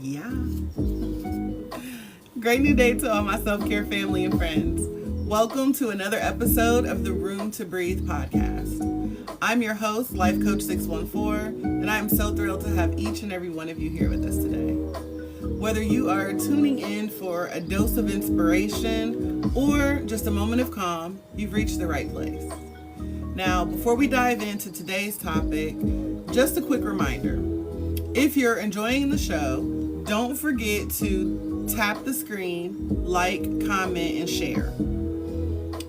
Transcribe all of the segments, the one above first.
Yeah. Great new day to all my self-care family and friends. Welcome to another episode of the Room to Breathe podcast. I'm your host, Life Coach 614, and I am so thrilled to have each and every one of you here with us today. Whether you are tuning in for a dose of inspiration or just a moment of calm, you've reached the right place. Now, before we dive into today's topic, just a quick reminder. If you're enjoying the show, don't forget to tap the screen, like, comment, and share.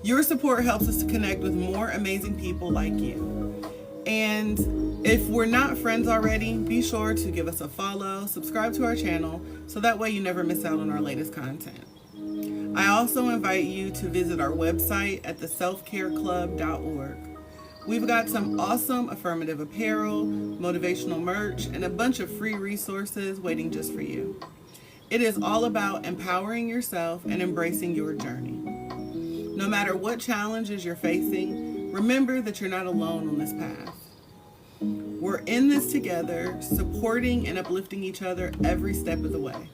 Your support helps us to connect with more amazing people like you. And if we're not friends already, be sure to give us a follow, subscribe to our channel, so that way you never miss out on our latest content. I also invite you to visit our website at theselfcareclub.org. We've got some awesome affirmative apparel, motivational merch, and a bunch of free resources waiting just for you. It is all about empowering yourself and embracing your journey. No matter what challenges you're facing, remember that you're not alone on this path. We're in this together, supporting and uplifting each other every step of the way.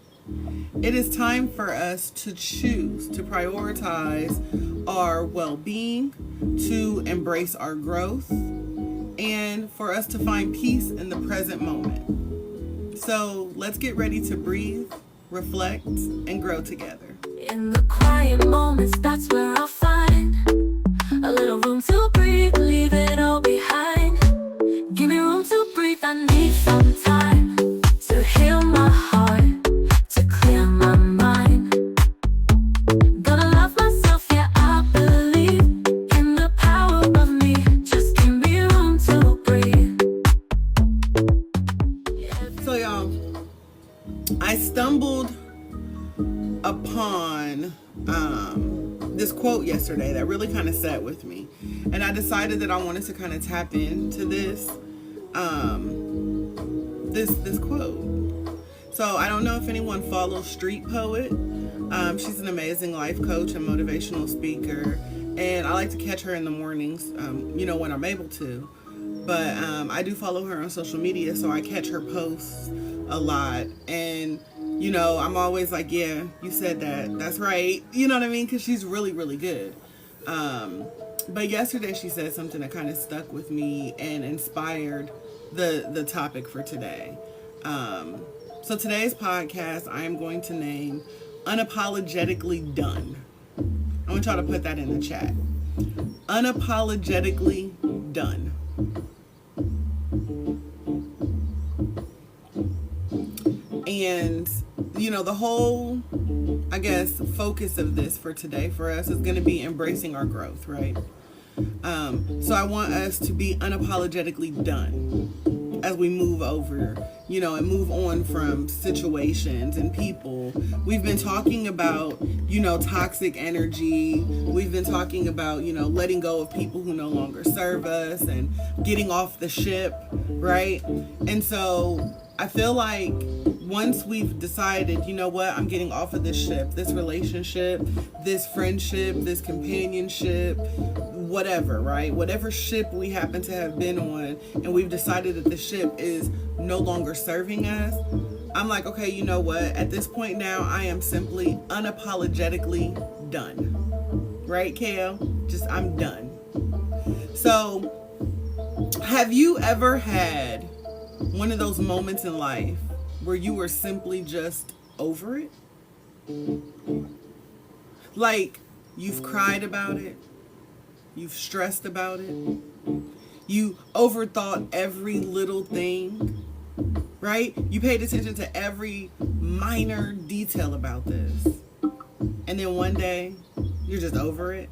It is time for us to choose to prioritize our well-being, to embrace our growth, and for us to find peace in the present moment. So let's get ready to breathe, reflect, and grow together. In the quiet moments, that's where I'll find a little room to breathe, leave it all behind. Give me room to breathe, I need some time to heal my heart, to clear my mind. Gonna love myself, yeah, I believe in the power of me. Just give me room to breathe. So y'all, I stumbled upon this quote yesterday that really kind of sat with me, and I decided that I wanted to kind of tap into this quote. So I don't know if anyone follows Street Poet. She's an amazing life coach and motivational speaker, and I like to catch her in the mornings, when I'm able to. But I do follow her on social media, so I catch her posts a lot. And, I'm always like, yeah, you said that. That's right. You know what I mean? Because she's really, really good. But yesterday she said something that kind of stuck with me and inspired the topic for today. So today's podcast, I am going to name Unapologetically Done. I want y'all to put that in the chat. Unapologetically Done. And, the whole, focus of this for today for us is going to be embracing our growth, right? So I want us to be unapologetically done as we move over, and move on from situations and people. We've been talking about, toxic energy. We've been talking about, letting go of people who no longer serve us and getting off the ship, right? And so I feel like once we've decided, I'm getting off of this ship, this relationship, this friendship, this companionship, whatever, right? Whatever ship we happen to have been on, and we've decided that the ship is no longer serving us, I'm like, okay, you know what? At this point now, I am simply unapologetically done. Right, Kale? I'm done. So, have you ever had one of those moments in life where you were simply just over it? Like, you've cried about it, you've stressed about it, you overthought every little thing, right? You paid attention to every minor detail about this, and then one day you're just over it,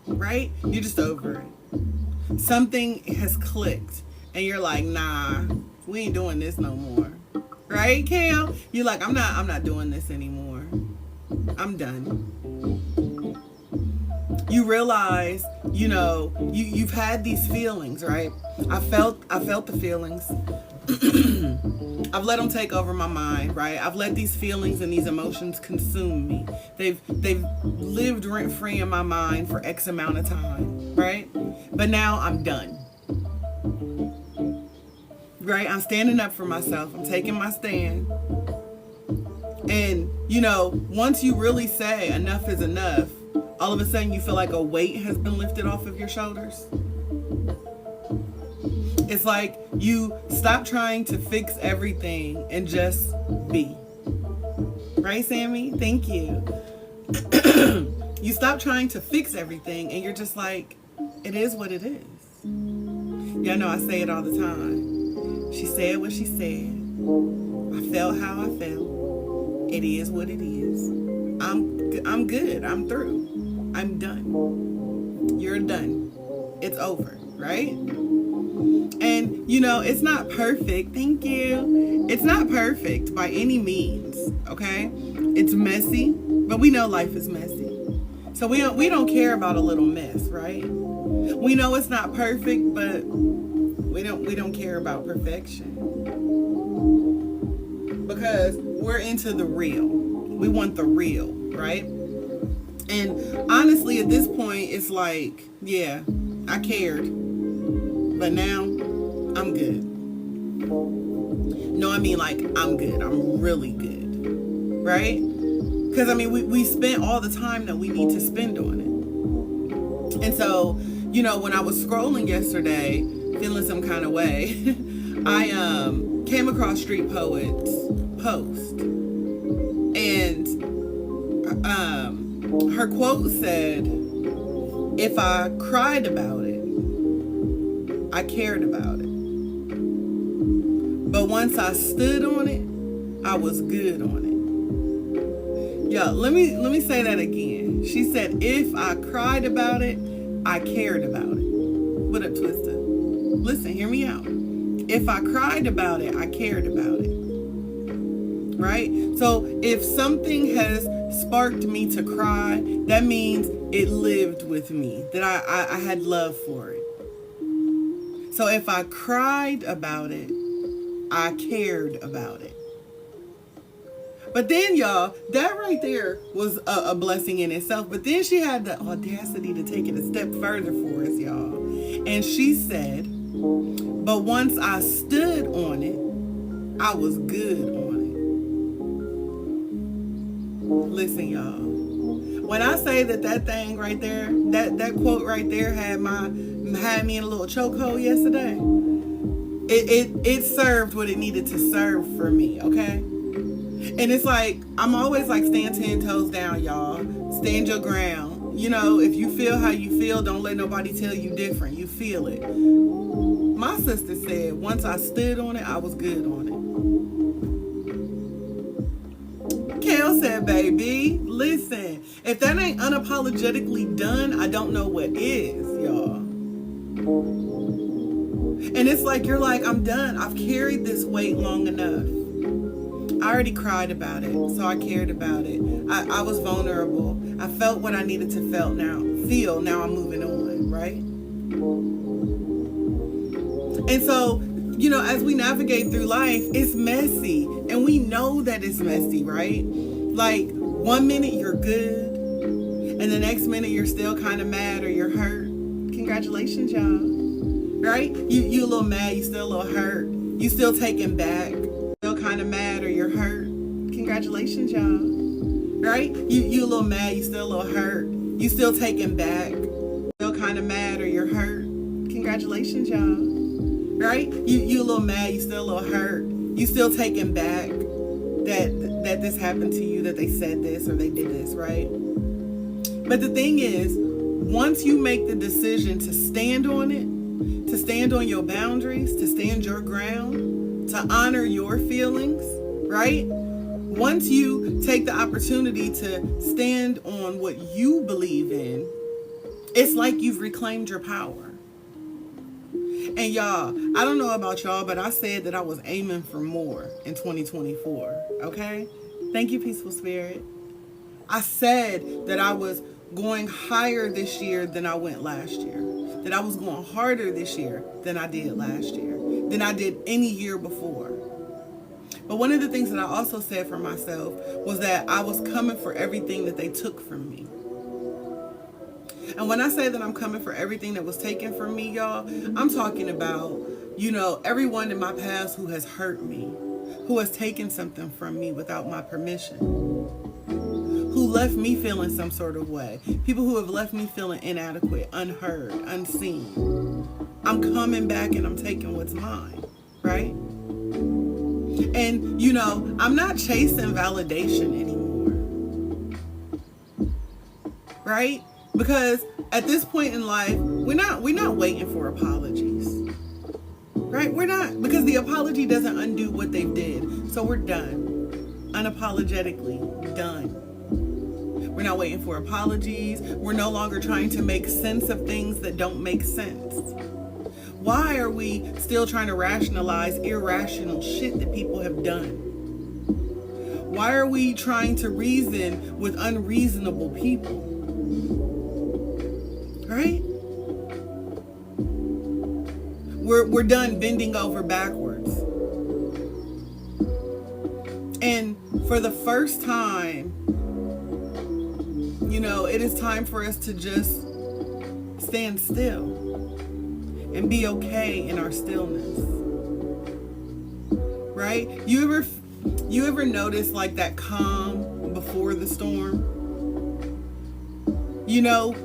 right? You're just over it. Something has clicked and you're like, nah, we ain't doing this no more. Right, Kale? You're like, I'm not doing this anymore. I'm done. You realize, you've had these feelings, right? I felt the feelings. I've let them take over my mind, right? I've let these feelings and these emotions consume me. They've lived rent-free in my mind for X amount of time, right? But now I'm done. right? I'm standing up for myself. I'm taking my stand. And, once you really say enough is enough, all of a sudden you feel like a weight has been lifted off of your shoulders. It's like you stop trying to fix everything and just be. Right, Sammy? Thank you. You stop trying to fix everything and you're just like, it is what it is. Y'all know I say it all the time. She said what she said. I felt how I felt. It is what it is. I'm good. I'm through. I'm done. You're done. It's over, right? And, it's not perfect. Thank you. It's not perfect by any means, okay? It's messy, but we know life is messy. So we don't care about a little mess, right? We know it's not perfect, but we don't care about perfection. Because we're into the real. We want the real, right? And honestly, at this point, it's like, yeah, I cared. But now, I'm good. No, I mean like, I'm good. I'm really good. Right? Because, we spent all the time that we need to spend on it. And so, when I was scrolling yesterday, feeling some kind of way, I came across Street Poet's post. And her quote said, if I cried about it, I cared about it. But once I stood on it, I was good on it. Yo, let me say that again. She said, if I cried about it, I cared about it. What up, Twister? Listen, hear me out. If I cried about it, I cared about it. Right? So if something has sparked me to cry, that means it lived with me, that I had love for it. So if I cried about it, I cared about it. But then, y'all, that right there was a blessing in itself. But then she had the audacity to take it a step further for us, y'all. And she said, but once I stood on it, I was good on it. Listen, y'all. When I say that thing right there, that quote right there had me in a little chokehold yesterday. It served what it needed to serve for me, okay? And it's like, I'm always like, stand 10 toes down, y'all. Stand your ground. If you feel how you feel, don't let nobody tell you different. You feel it. My sister said, once I stood on it, I was good on it. Kel said, baby, listen, if that ain't unapologetically done, I don't know what is, y'all. And it's like, you're like, I'm done. I've carried this weight long enough. I already cried about it, so I cared about it. I was vulnerable. I felt what I needed to feel. Now I'm moving on, right? And so, as we navigate through life, it's messy. And we know that it's messy, right? Like, 1 minute you're good, and the next minute you're still kind of mad or you're hurt. Congratulations, y'all. Right? You a little mad, you still a little hurt. You still taken back. Still kind of mad or you're hurt. Congratulations, y'all. Right? You a little mad, you still a little hurt. You still taken back. Still kind of mad or you're hurt. Congratulations, y'all. Right? You a little mad, you still a little hurt. You still taken back that this happened to you, that they said this or they did this, right? But the thing is, once you make the decision to stand on it, to stand on your boundaries, to stand your ground, to honor your feelings, right? Once you take the opportunity to stand on what you believe in, it's like you've reclaimed your power. And y'all, I don't know about y'all, but I said that I was aiming for more in 2024, okay? Thank you, Peaceful Spirit. I said that I was going higher this year than I went last year. That I was going harder this year than I did last year. Than I did any year before. But one of the things that I also said for myself was that I was coming for everything that they took from me. And when I say that I'm coming for everything that was taken from me, y'all, I'm talking about, everyone in my past who has hurt me, who has taken something from me without my permission, who left me feeling some sort of way, people who have left me feeling inadequate, unheard, unseen. I'm coming back and I'm taking what's mine, right? And, I'm not chasing validation anymore, right? Because at this point in life, we're not waiting for apologies, right? We're not, because the apology doesn't undo what they did. So we're done. Unapologetically done. We're not waiting for apologies. We're no longer trying to make sense of things that don't make sense. Why are we still trying to rationalize irrational shit that people have done? Why are we trying to reason with unreasonable people? Right? We're done bending over backwards. And for the first time, it is time for us to just stand still and be okay in our stillness. Right? You ever notice like that calm before the storm?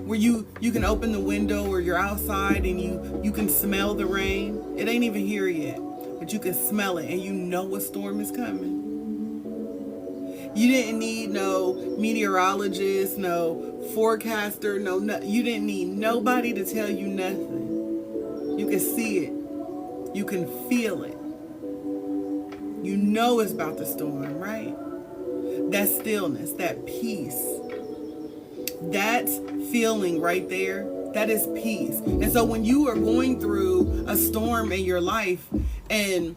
Where you can open the window or you're outside and you can smell the rain. It ain't even here yet, but you can smell it and you know a storm is coming. You didn't need no meteorologist, no forecaster, you didn't need nobody to tell you nothing. You can see it. You can feel it. You know it's about to storm, right? That stillness, that peace, that feeling right there, that is peace. And so when you are going through a storm in your life and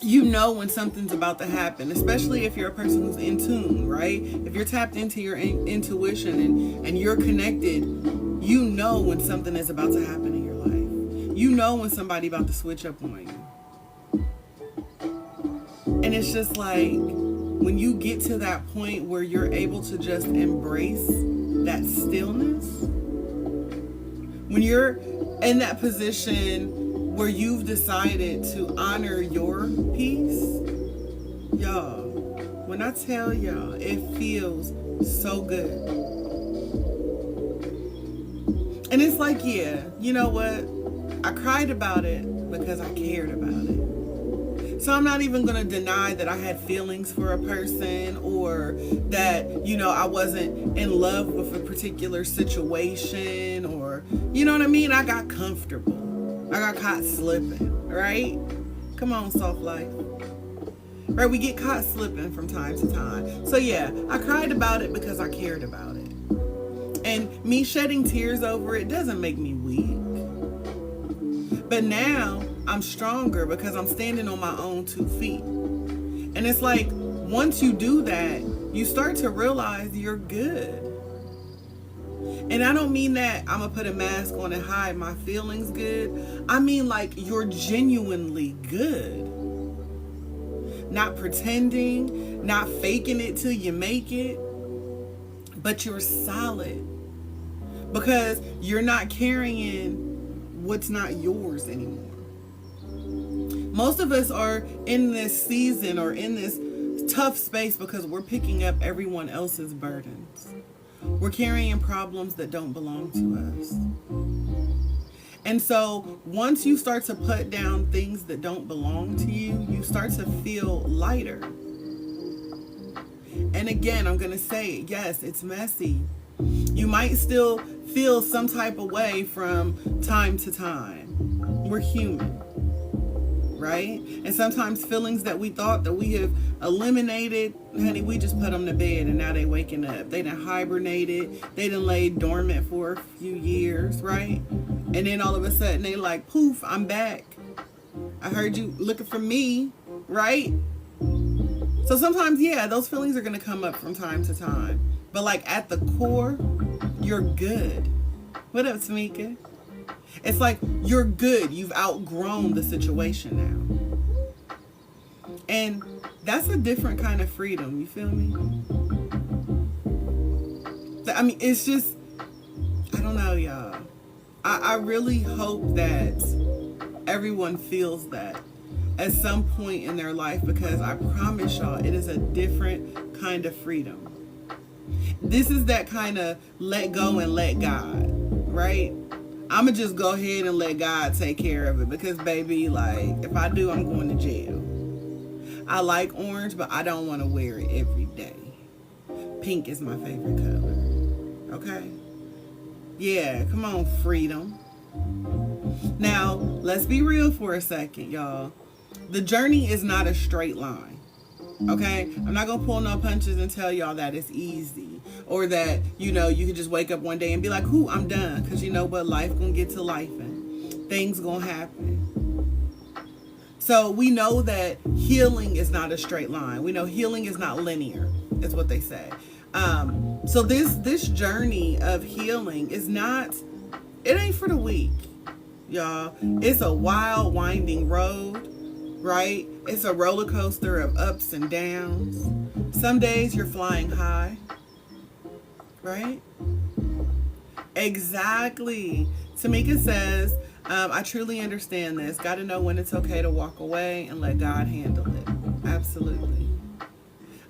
when something's about to happen, especially if you're a person who's in tune, right? If you're tapped into your intuition and you're connected, when something is about to happen in your life. When somebody about to switch up on you. And it's just like, when you get to that point where you're able to just embrace that stillness, when you're in that position where you've decided to honor your peace, y'all, when I tell y'all, it feels so good. And it's like, you know what? I cried about it because I cared about it. So I'm not even going to deny that I had feelings for a person or that, I wasn't in love with a particular situation or, you know what I mean? I got comfortable. I got caught slipping, right? Come on, soft life. Right, we get caught slipping from time to time. So I cried about it because I cared about it. And me shedding tears over it doesn't make me weak. But now I'm stronger because I'm standing on my own 2 feet. And it's like, once you do that, you start to realize you're good. And I don't mean that I'm going to put a mask on and hide my feelings good. I mean like you're genuinely good. Not pretending, not faking it till you make it, but you're solid. Because you're not carrying what's not yours anymore. Most of us are in this season or in this tough space because we're picking up everyone else's burdens. We're carrying problems that don't belong to us. And so once you start to put down things that don't belong to you, you start to feel lighter. And again, I'm going to say, yes, it's messy. You might still feel some type of way from time to time. We're human, right? And sometimes feelings that we thought that we have eliminated, honey, we just put them to bed and now they waking up. They done hibernated. They done laid dormant for a few years, right? And then all of a sudden they like, poof, I'm back. I heard you looking for me, right? So sometimes, those feelings are going to come up from time to time. But like at the core, you're good. What up, Tamika? It's like you're good. You've outgrown the situation now. And that's a different kind of freedom. You feel me? I mean, it's just, I don't know, y'all. I really hope that everyone feels that at some point in their life, because I promise y'all, it is a different kind of freedom. This is that kind of let go and let God, right? I'm going to just go ahead and let God take care of it, because, baby, like, if I do, I'm going to jail. I like orange, but I don't want to wear it every day. Pink is my favorite color, okay? Yeah, come on, freedom. Now, let's be real for a second, y'all. The journey is not a straight line, okay? I'm not going to pull no punches and tell y'all that it's easy, or that, you know, you can just wake up one day and be like, "Ooh, I'm done," because you know what? Life going to get to life and things going to happen. So we know that healing is not a straight line. We know healing is not linear, is what they say. So this journey of healing is not, it ain't for the weak, y'all. It's a wild, winding road, right? It's a roller coaster of ups and downs. Some days you're flying high, right? Exactly. Tamika says, I truly understand this. Got to know when it's okay to walk away and let God handle it. Absolutely.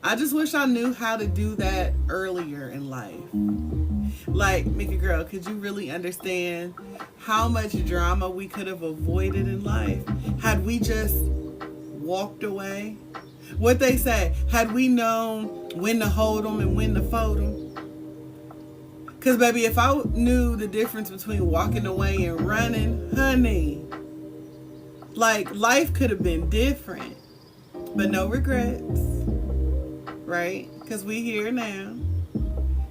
I just wish I knew how to do that earlier in life. Like, Mickey girl, could you really understand how much drama we could have avoided in life had we just walked away? What they say, had we known when to hold them and when to fold them? Because, baby, if I knew the difference between walking away and running, honey, like, life could have been different. But no regrets, right? Because we here now.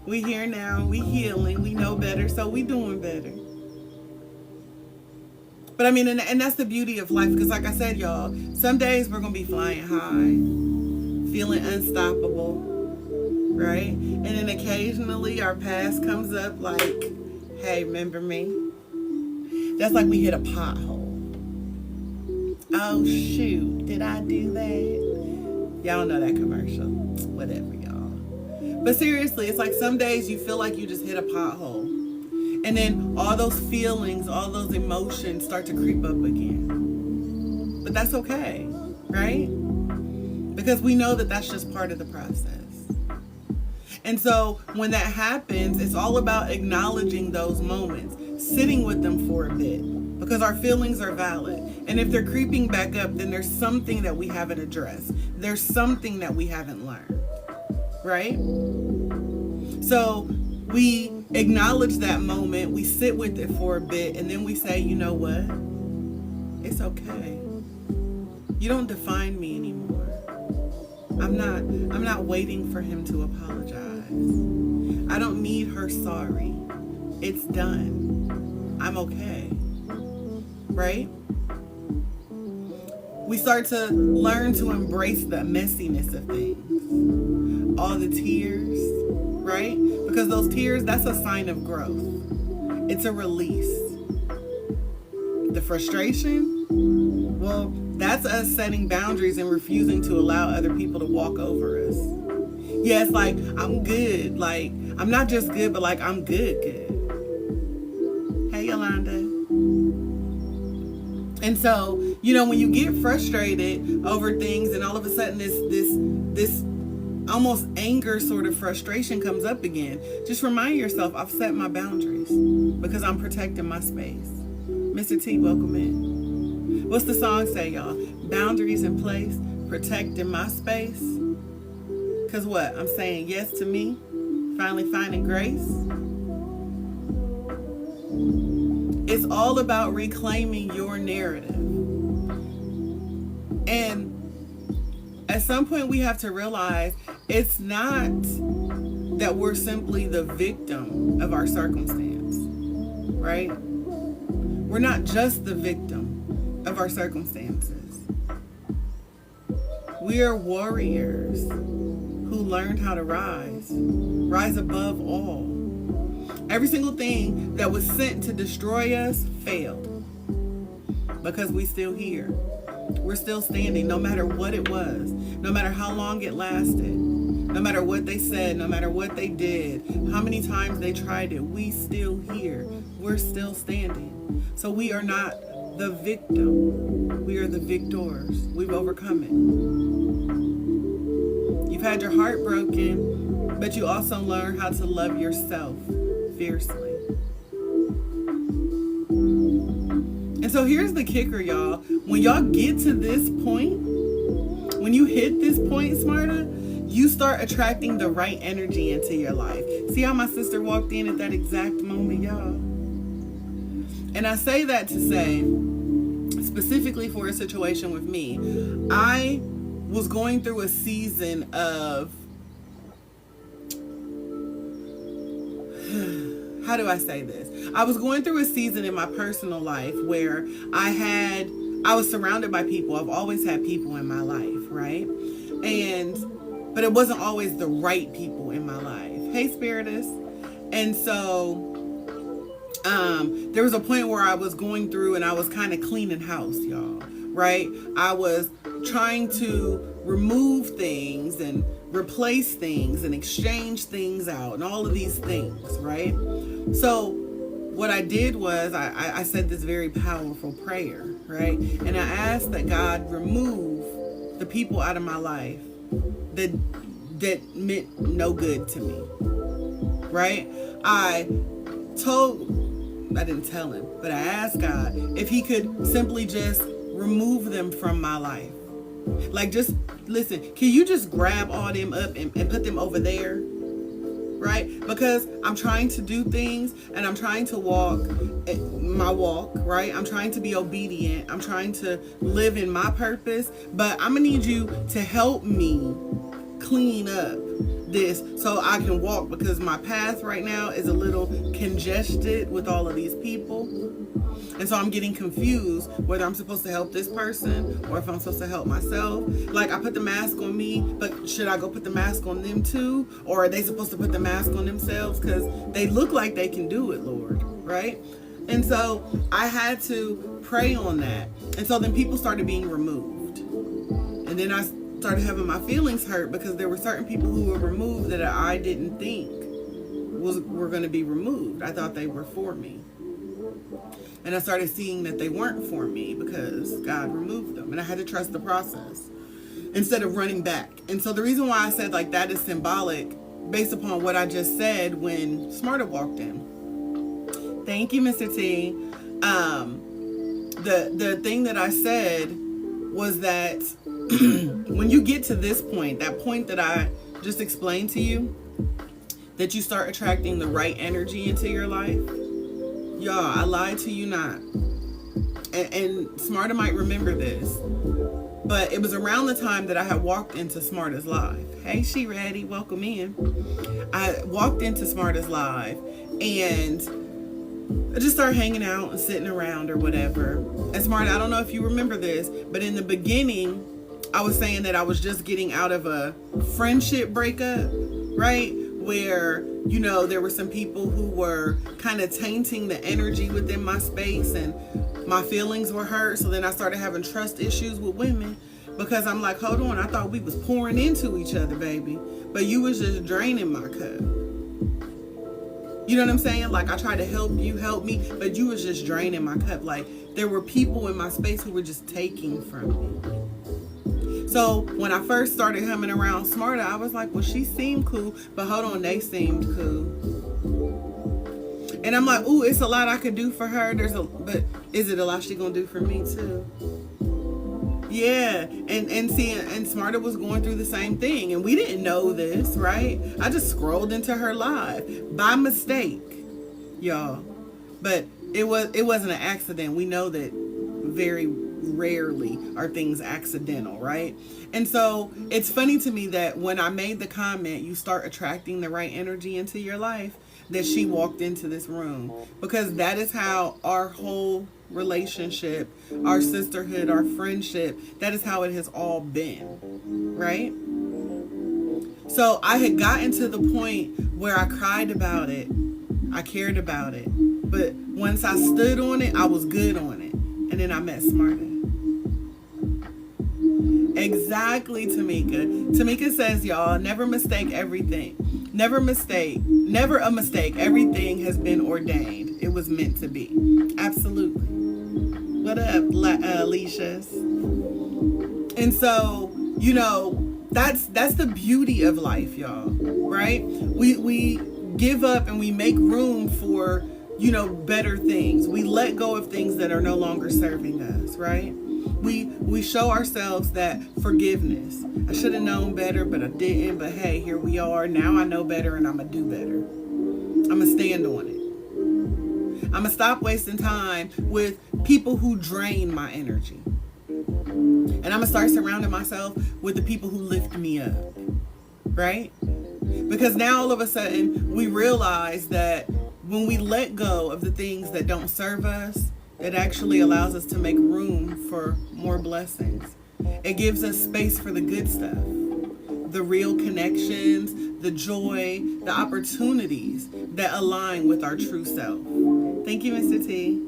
We here now. We healing. We know better, so we doing better. But, I mean, and that's the beauty of life. Because, like I said, y'all, some days we're going to be flying high, feeling unstoppable, right? And then occasionally our past comes up like, "Hey, remember me?" That's like we hit a pothole. "Oh, shoot, did I do that?" Y'all know that commercial. Whatever, y'all. But seriously, it's like some days you feel like you just hit a pothole. And then all those feelings, all those emotions start to creep up again. But that's okay, right? Because we know that that's just part of the process. And so when that happens, it's all about acknowledging those moments, sitting with them for a bit, because our feelings are valid. And if they're creeping back up, then there's something that we haven't addressed. There's something that we haven't learned, right? So we acknowledge that moment, we sit with it for a bit, and then we say, "You know what? It's okay. You don't define me anymore. I'm not waiting for him to apologize. I don't need her sorry. It's done. I'm okay." Right? We start to learn to embrace the messiness of things. All the tears, right? Because those tears, that's a sign of growth. It's a release. The frustration, well, that's us setting boundaries and refusing to allow other people to walk over us. Yeah, it's like, I'm good. Like, I'm not just good, but like, I'm good. Hey, Yolanda. And so, you know, when you get frustrated over things and all of a sudden this almost anger sort of frustration comes up again, just remind yourself, I've set my boundaries because I'm protecting my space. Mr. T, welcome in. What's the song say, y'all? Boundaries in place, protecting my space. Because what? I'm saying yes to me, finally finding grace. It's all about reclaiming your narrative. And at some point we have to realize it's not that we're simply the victim of our circumstance, right? We're not just the victim of our circumstances. We are warriors who learned how to rise above all. Every single thing that was sent to destroy us failed, because we still here. We're still standing, no matter what it was, no matter how long it lasted. No matter what they said, no matter what they did, how many times they tried it, we still here. We're still standing. So we are not the victim. We are the victors. We've overcome it. You've had your heart broken, but you also learn how to love yourself fiercely. And so here's the kicker, y'all. When y'all get to this point, when you hit this point, Smarta, you start attracting the right energy into your life. See how my sister walked in at that exact moment, y'all? And I say that to say, specifically for a situation with me, I was going through a season of, how do I say this? I was going through a season in my personal life where I was surrounded by people. I've always had people in my life, right? But it wasn't always the right people in my life. Hey, Spiritus. And so there was a point where I was going through and I was kind of cleaning house, y'all, right? I was trying to remove things and replace things and exchange things out and all of these things, right? So what I did was I said this very powerful prayer, right? And I asked that God remove the people out of my life that meant no good to me, right? I didn't tell him, but I asked God if he could simply just remove them from my life. Like, just listen, can you just grab all them up and put them over there? Right? Because I'm trying to do things and I'm trying to walk my walk, right? I'm trying to be obedient. I'm trying to live in my purpose, but I'm gonna need you to help me clean up this so I can walk, because my path right now is a little congested with all of these people. And so I'm getting confused whether I'm supposed to help this person or if I'm supposed to help myself. Like, I put the mask on me, but should I go put the mask on them too? Or are they supposed to put the mask on themselves? Because they look like they can do it, Lord, right? And so I had to pray on that. And so then people started being removed. And then I started having my feelings hurt because there were certain people who were removed that I didn't think were going to be removed. I thought they were for me. And I started seeing that they weren't for me because God removed them. And I had to trust the process instead of running back. And so the reason why I said like that is symbolic based upon what I just said when Smarta walked in. Thank you, Mr. T. The thing that I said was that when you get to this point, that point that I just explained to you, that you start attracting the right energy into your life. Y'all, I lied to you not. And Smarta might remember this, but it was around the time that I had walked into Smarta's live. Hey, she ready? Welcome in. I walked into Smarta's live and I just started hanging out and sitting around or whatever. And Smarta, I don't know if you remember this, but in the beginning, I was saying that I was just getting out of a friendship breakup, right? Where, you know, there were some people who were kind of tainting the energy within my space and my feelings were hurt. So then I started having trust issues with women because I'm like, hold on, I thought we was pouring into each other, baby. But you was just draining my cup. You know what I'm saying? Like, I tried to help you, help me, but you was just draining my cup. Like, there were people in my space who were just taking from me. So when I first started coming around Smarta, I was like, well, she seemed cool, but hold on, they seemed cool. And I'm like, ooh, it's a lot I could do for her. But is it a lot she gonna do for me too? Yeah, and Smarta was going through the same thing, and we didn't know this, right? I just scrolled into her live by mistake, y'all. But it wasn't an accident. We know that very rarely are things accidental, right? And so it's funny to me that when I made the comment, you start attracting the right energy into your life, that she walked into this room, because that is how our whole relationship, our sisterhood, our friendship, that is how it has all been, right? So I had gotten to the point where I cried about it, I cared about it, but once I stood on it, I was good on it. And then I met Smarta. Exactly, Tamika. Tamika says, y'all, never mistake everything. Never a mistake. Everything has been ordained. It was meant to be. Absolutely. What up, Alicia's? And so, that's the beauty of life, y'all, right? We give up and we make room for, better things. We let go of things that are no longer serving us, right? We show ourselves that forgiveness. I should have known better, but I didn't. But hey, here we are. Now I know better and I'm going to do better. I'm going to stand on it. I'm going to stop wasting time with people who drain my energy. And I'm going to start surrounding myself with the people who lift me up. Right? Because now all of a sudden we realize that when we let go of the things that don't serve us, it actually allows us to make room for more blessings. It gives us space for the good stuff, the real connections, the joy, the opportunities that align with our true self. Thank you, Mr. T.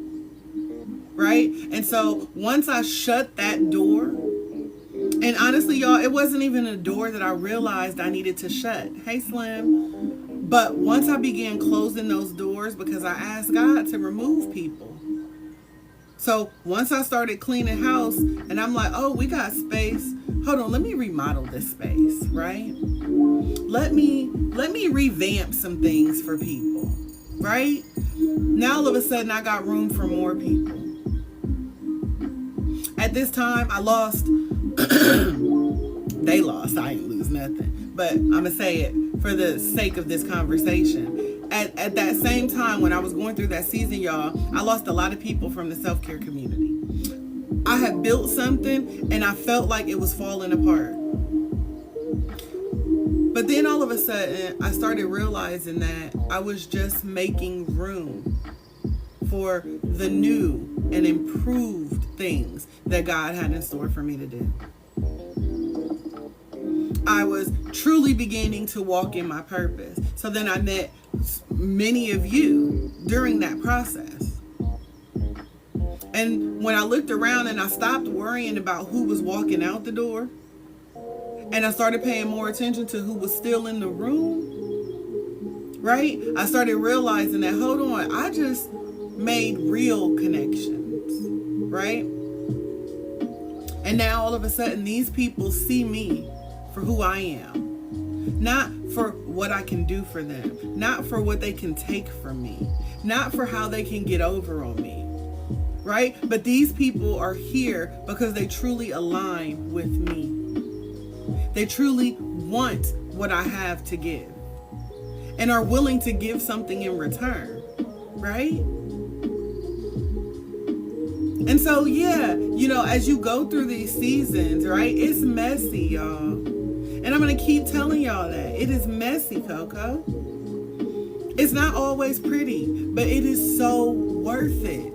Right? And so once I shut that door, and honestly, y'all, it wasn't even a door that I realized I needed to shut. Hey, Slim. But once I began closing those doors, because I asked God to remove people. So once I started cleaning house and I'm like, oh, we got space. Hold on, let me remodel this space, right? Let me revamp some things for people, right? Now all of a sudden I got room for more people. At this time I lost, they lost, I ain't lose nothing. But I'm gonna say it for the sake of this conversation. At that same time, when I was going through that season, y'all, I lost a lot of people from the self-care community. I had built something and I felt like it was falling apart. But then all of a sudden, I started realizing that I was just making room for the new and improved things that God had in store for me to do. I was truly beginning to walk in my purpose. So then I met many of you during that process. And when I looked around and I stopped worrying about who was walking out the door, and I started paying more attention to who was still in the room, right? I started realizing that, hold on, I just made real connections, right? And now all of a sudden, these people see me for who I am. Not for what I can do for them. Not for what they can take from me. Not for how they can get over on me. Right? But these people are here because they truly align with me. They truly want what I have to give. And are willing to give something in return. Right? And so, yeah, as you go through these seasons, right? It's messy, y'all. And I'm going to keep telling y'all that. It is messy, Coco. It's not always pretty, but it is so worth it.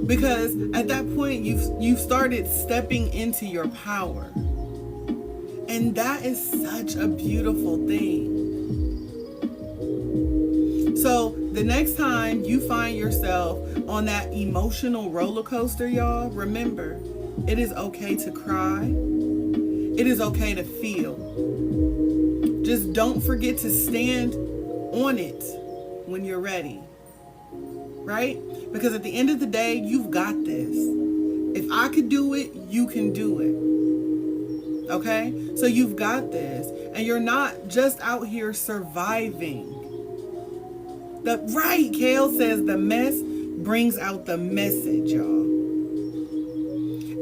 Because at that point, you've started stepping into your power. And that is such a beautiful thing. So the next time you find yourself on that emotional roller coaster, y'all, remember, it is okay to cry. It is okay to feel. Just don't forget to stand on it when you're ready. Right? Because at the end of the day, you've got this. If I could do it, you can do it. Okay? So you've got this. And you're not just out here surviving. Right, Kale says the mess brings out the message, y'all.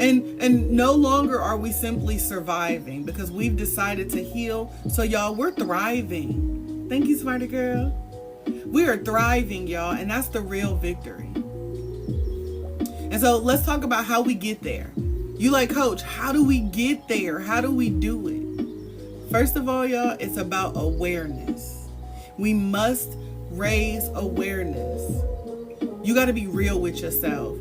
And no longer are we simply surviving because we've decided to heal. So y'all, we're thriving. Thank you, Smarty Girl. We are thriving, y'all, and that's the real victory. And so let's talk about how we get there. You like, Coach, how do we get there? How do we do it? First of all, y'all, it's about awareness. We must raise awareness. You got to be real with yourself,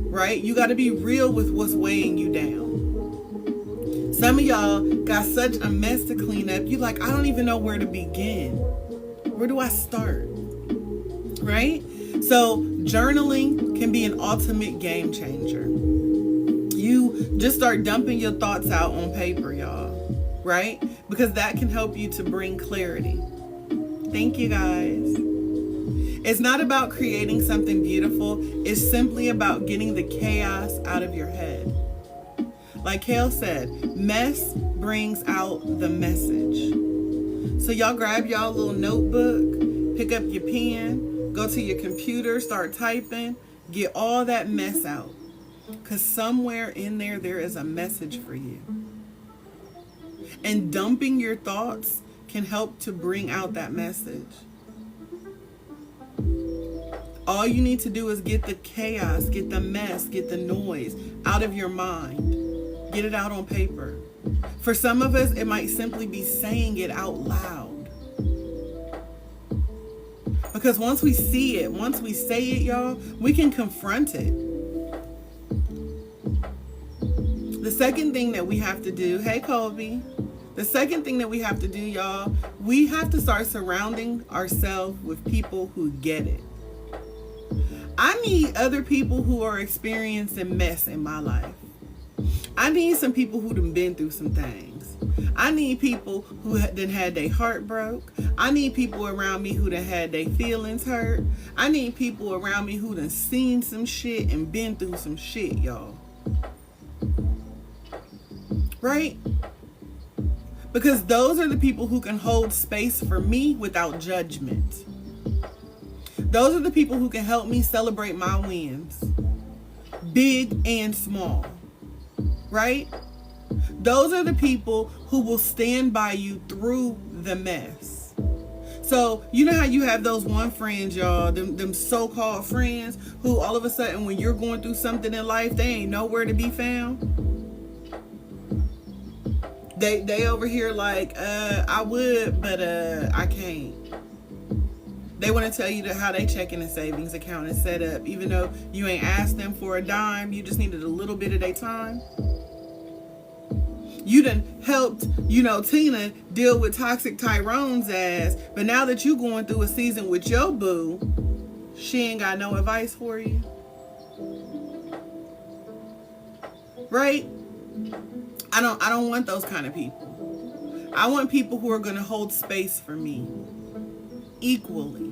right? You got to be real with what's weighing you down. Some of y'all got such a mess to clean up. You like, I don't even know where to begin. Where do I start? Right? So journaling can be an ultimate game changer. you just start dumping your thoughts out on paper, y'all, right? Because that can help you to bring clarity. Thank you, guys. It's not about creating something beautiful. It's simply about getting the chaos out of your head. Like Kale said, mess brings out the message. So y'all grab y'all little notebook, pick up your pen, go to your computer, start typing, get all that mess out. Because somewhere in there is a message for you. And dumping your thoughts can help to bring out that message. All you need to do is get the chaos, get the mess, get the noise out of your mind. Get it out on paper. For some of us, it might simply be saying it out loud. Because once we see it, once we say it, y'all, we can confront it. The second thing that we have to do, hey Colby, the second thing that we have to do, y'all, we have to start surrounding ourselves with people who get it. I need other people who are experiencing mess in my life. I need some people who done been through some things. I need people who done had their heart broke. I need people around me who done had their feelings hurt. I need people around me who done seen some shit and been through some shit, y'all. Right? Because those are the people who can hold space for me without judgment. Those are the people who can help me celebrate my wins, big and small, right? Those are the people who will stand by you through the mess. So, you know how you have those one friends, y'all, them so-called friends who all of a sudden when you're going through something in life, they ain't nowhere to be found. They over here like, I would, but I can't. They want to tell you how they checking and savings account is set up, even though you ain't asked them for a dime. You just needed a little bit of their time. You done helped, Tina deal with toxic Tyrone's ass, but now that you going through a season with your boo, she ain't got no advice for you. Right? I don't want those kind of people. I want people who are going to hold space for me equally.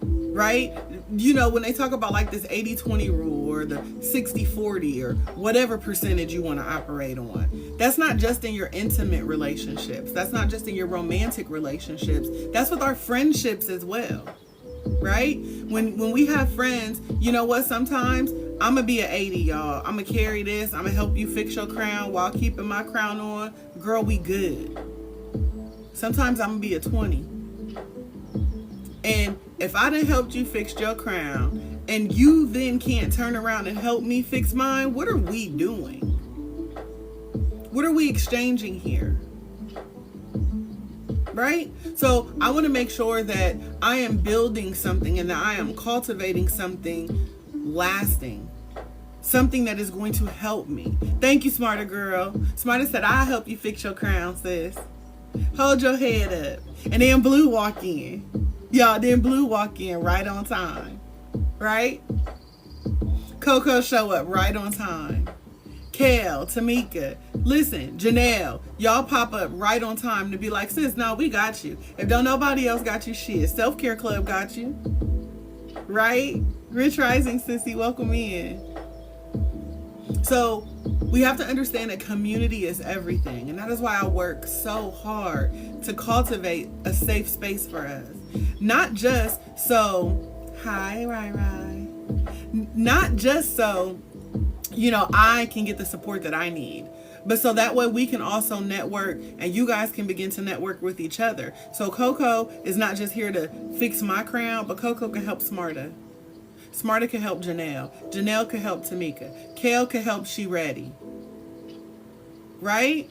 Right? When they talk about like this 80-20 rule or the 60-40 or whatever percentage you want to operate on, that's not just in your intimate relationships. That's not just in your romantic relationships. That's with our friendships as well. Right? When we have friends, you know what? Sometimes I'm going to be an 80, y'all. I'm going to carry this. I'm going to help you fix your crown while keeping my crown on. Girl, we good. Sometimes I'm going to be a 20. And if I done helped you fix your crown and you then can't turn around and help me fix mine, what are we doing? What are we exchanging here? Right? So I want to make sure that I am building something and that I am cultivating something lasting. Something that is going to help me. Thank you, Smarter Girl. Smarter said, I'll help you fix your crown, sis. Hold your head up. And then Blue walk in. Y'all, then Blue walk in right on time. Right? Coco show up right on time. Kale, Tamika, listen, Janelle, y'all pop up right on time to be like, sis, no, we got you. If don't nobody else got you, shit. Self-Care Club got you. Right? Rich Rising, sissy, welcome in. So we have to understand that community is everything. And that is why I work so hard to cultivate a safe space for us. Not just so, hi, Rai. Not just so, I can get the support that I need. But so that way we can also network and you guys can begin to network with each other. So Coco is not just here to fix my crown, but Coco can help Smarta. Smarta can help Janelle. Janelle can help Tamika. Kale can help She Ready. Right?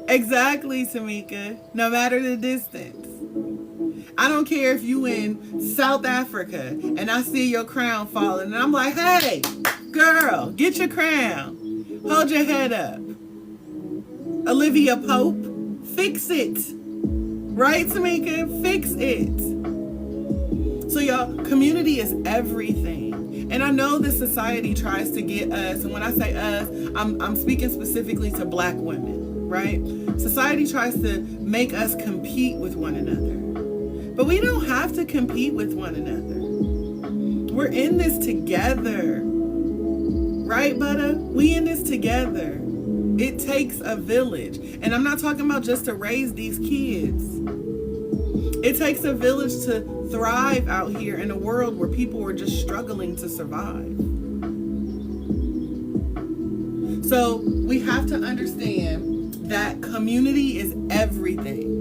Exactly, Tamika. No matter the distance. I don't care if you in South Africa and I see your crown falling and I'm like, hey, girl, get your crown. Hold your head up. Olivia Pope, fix it. Right, Tamika? Fix it. So y'all, community is everything. And I know that society tries to get us, and when I say us, I'm speaking specifically to Black women, right? Society tries to make us compete with one another. But we don't have to compete with one another. We're in this together. Right, Butter? We in this together. It takes a village. And I'm not talking about just to raise these kids. It takes a village to thrive out here in a world where people are just struggling to survive. So we have to understand that community is everything.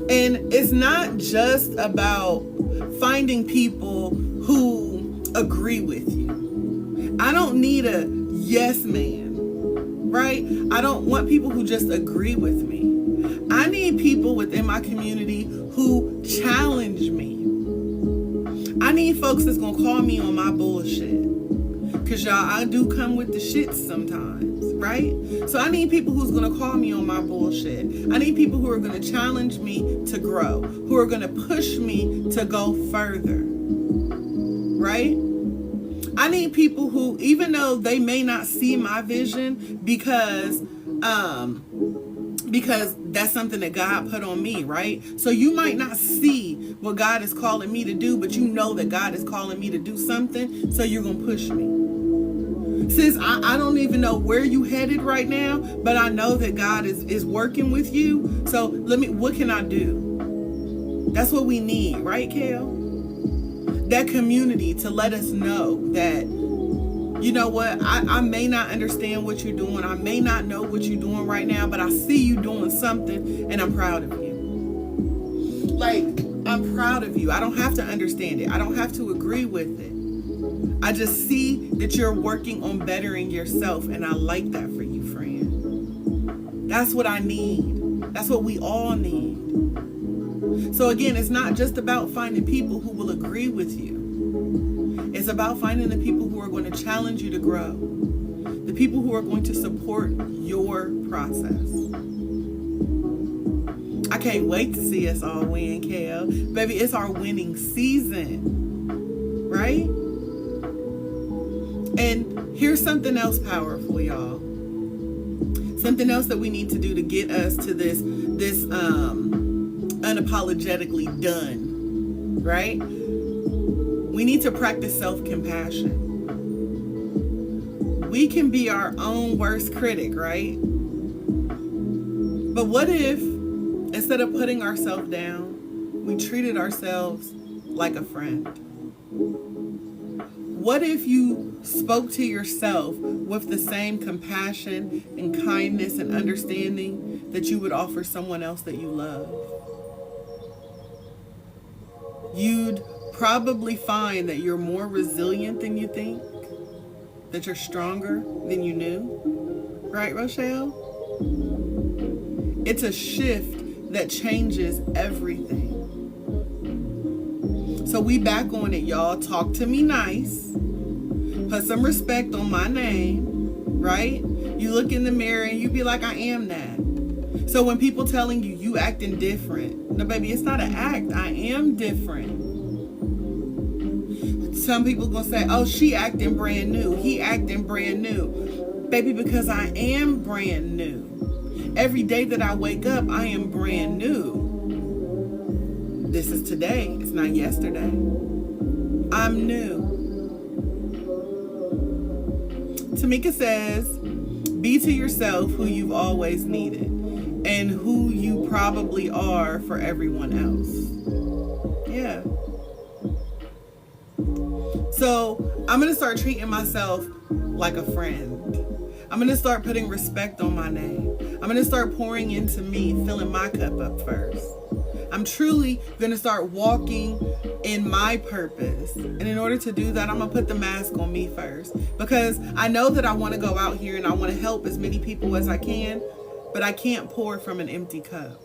And it's not just about finding people who agree with you. I don't need a yes man, right? I don't want people who just agree with me. I need people within my community who challenge me. I need folks that's gonna call me on my bullshit. Cause y'all, I do come with the shits sometimes, right? So I need people who's gonna call me on my bullshit. I need people who are gonna challenge me to grow, who are gonna push me to go further, right? I need people who, even though they may not see my vision because that's something that God put on me, right? So you might not see what God is calling me to do, but you know that God is calling me to do something, so you're gonna push me. Sis, I don't even know where you headed right now, but I know that God is working with you. So what can I do? That's what we need, right, Kale? That community to let us know that, you know what, I may not understand what you're doing. I may not know what you're doing right now, but I see you doing something and I'm proud of you. Like, I'm proud of you. I don't have to understand it. I don't have to agree with it. I just see that you're working on bettering yourself, and I like that for you, friend. That's what I need. That's what we all need. So again, it's not just about finding people who will agree with you. It's about finding the people who are going to challenge you to grow. The people who are going to support your process. I can't wait to see us all win, Kale. Baby, it's our winning season, right? And here's something else powerful, y'all. Something else that we need to do to get us to this unapologetically done, right? We need to practice self-compassion. We can be our own worst critic, right? But what if, instead of putting ourselves down, we treated ourselves like a friend? What if you spoke to yourself with the same compassion and kindness and understanding that you would offer someone else that you love? You'd probably find that you're more resilient than you think, that you're stronger than you knew. Right, Rochelle? It's a shift that changes everything. So we back on it, y'all. Talk to me nice. Put some respect on my name, right? You look in the mirror and you be like, I am that. So when people telling you acting different, no, baby, it's not an act. I am different. Some people gonna say, oh, she acting brand new. He acting brand new. Baby, because I am brand new. Every day that I wake up, I am brand new. This is today. It's not yesterday. I'm new. Tamika says, be to yourself who you've always needed and who you probably are for everyone else. Yeah. So I'm going to start treating myself like a friend. I'm going to start putting respect on my name. I'm going to start pouring into me, filling my cup up first. I'm truly going to start walking in my purpose. And in order to do that, I'm going to put the mask on me first. Because I know that I want to go out here and I want to help as many people as I can. But I can't pour from an empty cup.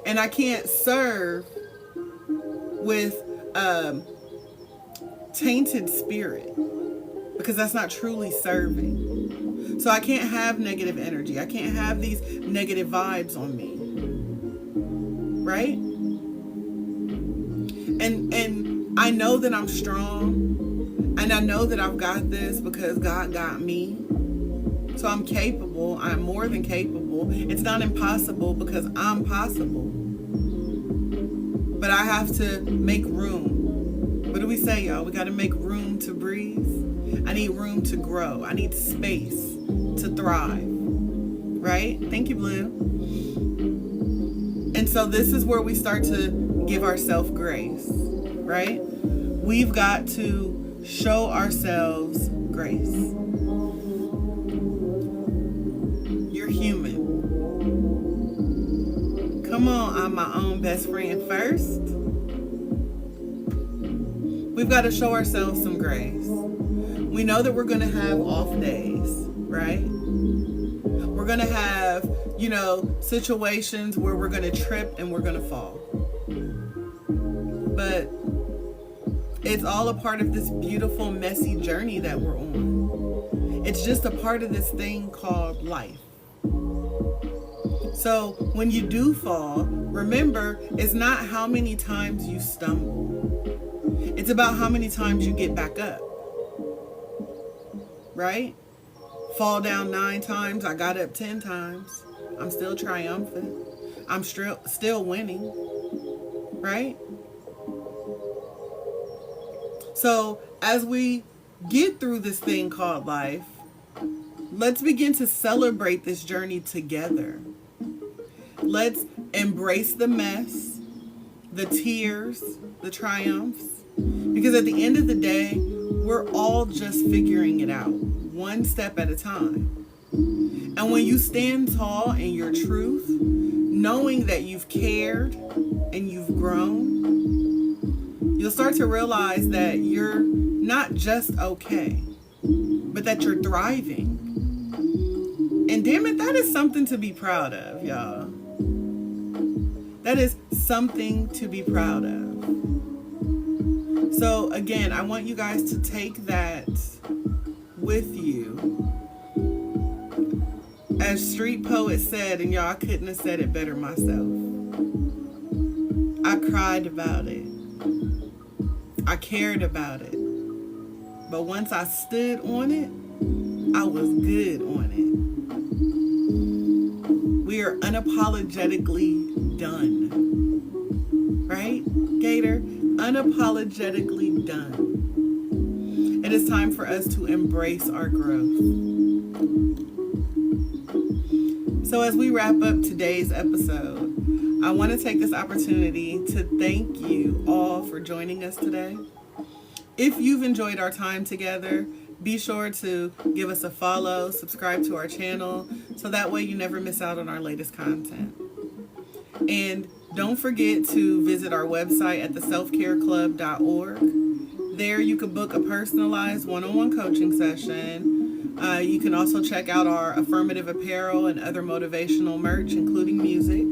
And I can't serve with tainted spirit. Because that's not truly serving. So I can't have negative energy. I can't have these negative vibes on me. Right? And I know that I'm strong, and I know that I've got this because God got me. So I'm capable. I'm more than capable. It's not impossible because I'm possible. But I have to make room. What do we say, y'all? We got to make room to breathe. I need room to grow. I need space to thrive. Right? Thank you, Blue. And so this is where we start to give ourselves grace. Right? We've got to show ourselves grace. You're human. Come on, I'm my own best friend first. We've got to show ourselves some grace. We know that we're going to have off days, right? We're going to have, situations where we're going to trip and we're going to fall. But it's all a part of this beautiful, messy journey that we're on. It's just a part of this thing called life. So when you do fall, remember, it's not how many times you stumble. It's about how many times you get back up. Right? Fall down 9 times, I got up 10 times. I'm still triumphant. I'm still winning. Right? So as we get through this thing called life, let's begin to celebrate this journey together. Let's embrace the mess, the tears, the triumphs, because at the end of the day, we're all just figuring it out, one step at a time. And when you stand tall in your truth, knowing that you've cared and you've grown, you'll start to realize that you're not just okay, but that you're thriving. And damn it, that is something to be proud of, y'all. That is something to be proud of. So again, I want you guys to take that with you. As Street Poet said, and y'all, I couldn't have said it better myself. I cried about it. I cared about it. But once I stood on it, I was good on it. We are unapologetically done. Right, Gator? Unapologetically done. It is time for us to embrace our growth. So as we wrap up today's episode, I want to take this opportunity to thank you all for joining us today. If you've enjoyed our time together, be sure to give us a follow, subscribe to our channel, so that way you never miss out on our latest content. And don't forget to visit our website at theselfcareclub.org. There you can book a personalized one-on-one coaching session. You can also check out our affirmative apparel and other motivational merch, including music,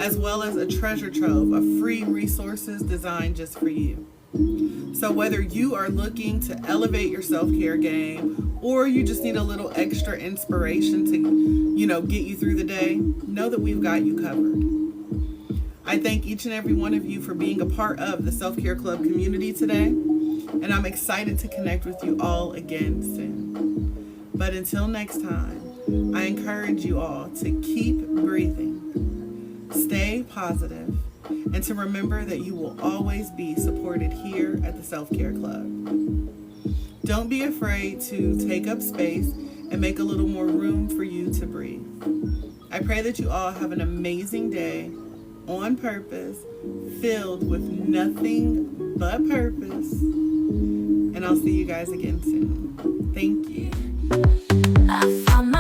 as well as a treasure trove of free resources designed just for you. So whether you are looking to elevate your self-care game or you just need a little extra inspiration to, get you through the day, know that we've got you covered. I thank each and every one of you for being a part of the Self-Care Club community today, and I'm excited to connect with you all again soon. But until next time, I encourage you all to keep breathing, stay positive, and to remember that you will always be supported here at the Self-Care Club. Don't be afraid to take up space and make a little more room for you to breathe. I pray that you all have an amazing day on purpose, filled with nothing but purpose. And I'll see you guys again soon. Thank you. I found